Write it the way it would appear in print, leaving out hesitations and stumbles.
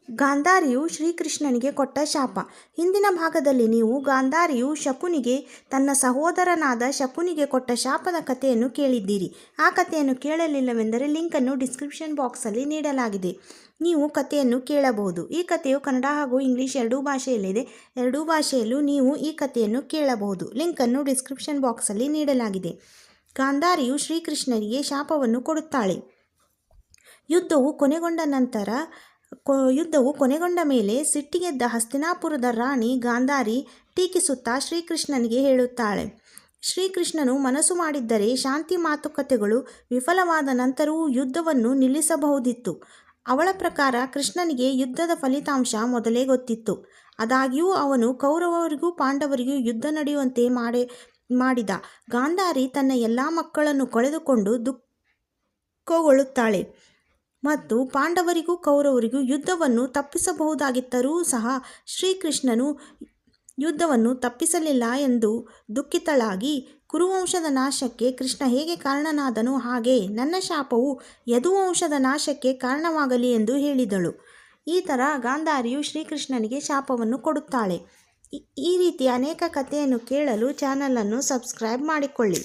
ಗಾಂಧಾರಿಯು ಶ್ರೀಕೃಷ್ಣನಿಗೆ ಕೊಟ್ಟ ಶಾಪ. ಹಿಂದಿನ ಭಾಗದಲ್ಲಿ ನೀವು ಗಾಂಧಾರಿಯು ಶಕುನಿಗೆ ತನ್ನ ಸಹೋದರನಾದ ಶಕುನಿಗೆ ಕೊಟ್ಟ ಶಾಪದ ಕಥೆಯನ್ನು ಕೇಳಿದ್ದೀರಿ. ಆ ಕಥೆಯನ್ನು ಕೇಳಲಿಲ್ಲವೆಂದರೆ ಲಿಂಕನ್ನು ಡಿಸ್ಕ್ರಿಪ್ಷನ್ ಬಾಕ್ಸಲ್ಲಿ ನೀಡಲಾಗಿದೆ, ನೀವು ಕಥೆಯನ್ನು ಕೇಳಬಹುದು. ಈ ಕಥೆಯು ಕನ್ನಡ ಹಾಗೂ ಇಂಗ್ಲಿಷ್ ಎರಡೂ ಭಾಷೆಯಲ್ಲಿದೆ. ಎರಡೂ ಭಾಷೆಯಲ್ಲೂ ನೀವು ಈ ಕಥೆಯನ್ನು ಕೇಳಬಹುದು. ಲಿಂಕನ್ನು ಡಿಸ್ಕ್ರಿಪ್ಷನ್ ಬಾಕ್ಸಲ್ಲಿ ನೀಡಲಾಗಿದೆ. ಗಾಂಧಾರಿಯು ಶ್ರೀಕೃಷ್ಣನಿಗೆ ಶಾಪವನ್ನು ಕೊಡುತ್ತಾಳೆ. ಯುದ್ಧವು ಕೊನೆಗೊಂಡ ಮೇಲೆ ಸಿಟ್ಟಿಗೆದ್ದ ಹಸ್ತಿನಾಪುರದ ರಾಣಿ ಗಾಂಧಾರಿ ಟೀಕಿಸುತ್ತಾ ಶ್ರೀಕೃಷ್ಣನಿಗೆ ಹೇಳುತ್ತಾಳೆ, ಶ್ರೀಕೃಷ್ಣನು ಮನಸ್ಸು ಮಾಡಿದ್ದರೆ ಶಾಂತಿ ಮಾತುಕತೆಗಳು ವಿಫಲವಾದ ನಂತರವೂ ಯುದ್ಧವನ್ನು ನಿಲ್ಲಿಸಬಹುದಿತ್ತು. ಅವಳ ಪ್ರಕಾರ ಕೃಷ್ಣನಿಗೆ ಯುದ್ಧದ ಫಲಿತಾಂಶ ಮೊದಲೇ ಗೊತ್ತಿತ್ತು. ಆದಾಗ್ಯೂ ಅವನು ಕೌರವರಿಗೂ ಪಾಂಡವರಿಗೂ ಯುದ್ಧ ನಡೆಯುವಂತೆ ಮಾಡಿದ. ಗಾಂಧಾರಿ ತನ್ನ ಎಲ್ಲ ಮಕ್ಕಳನ್ನು ಕಳೆದುಕೊಂಡು ದುಃಖಗೊಳ್ಳುತ್ತಾಳೆ ಮತ್ತು ಪಾಂಡವರಿಗೂ ಕೌರವರಿಗೂ ಯುದ್ಧವನ್ನು ತಪ್ಪಿಸಬಹುದಾಗಿದ್ದರೂ ಸಹ ಶ್ರೀಕೃಷ್ಣನು ಯುದ್ಧವನ್ನು ತಪ್ಪಿಸಲಿಲ್ಲ ಎಂದು ದುಃಖಿತಳಾಗಿ, ಕುರುವಂಶದ ನಾಶಕ್ಕೆ ಕೃಷ್ಣ ಹೇಗೆ ಕಾರಣನಾದನೋ ಹಾಗೆ ನನ್ನ ಶಾಪವು ಯದುವಂಶದ ನಾಶಕ್ಕೆ ಕಾರಣವಾಗಲಿ ಎಂದು ಹೇಳಿದಳು. ಈ ಥರ ಗಾಂಧಾರಿಯು ಶ್ರೀಕೃಷ್ಣನಿಗೆ ಶಾಪವನ್ನು ಕೊಡುತ್ತಾಳೆ. ಈ ರೀತಿಯ ಅನೇಕ ಕಥೆಯನ್ನು ಕೇಳಲು ಚಾನಲನ್ನು ಸಬ್ಸ್ಕ್ರೈಬ್ ಮಾಡಿಕೊಳ್ಳಿ.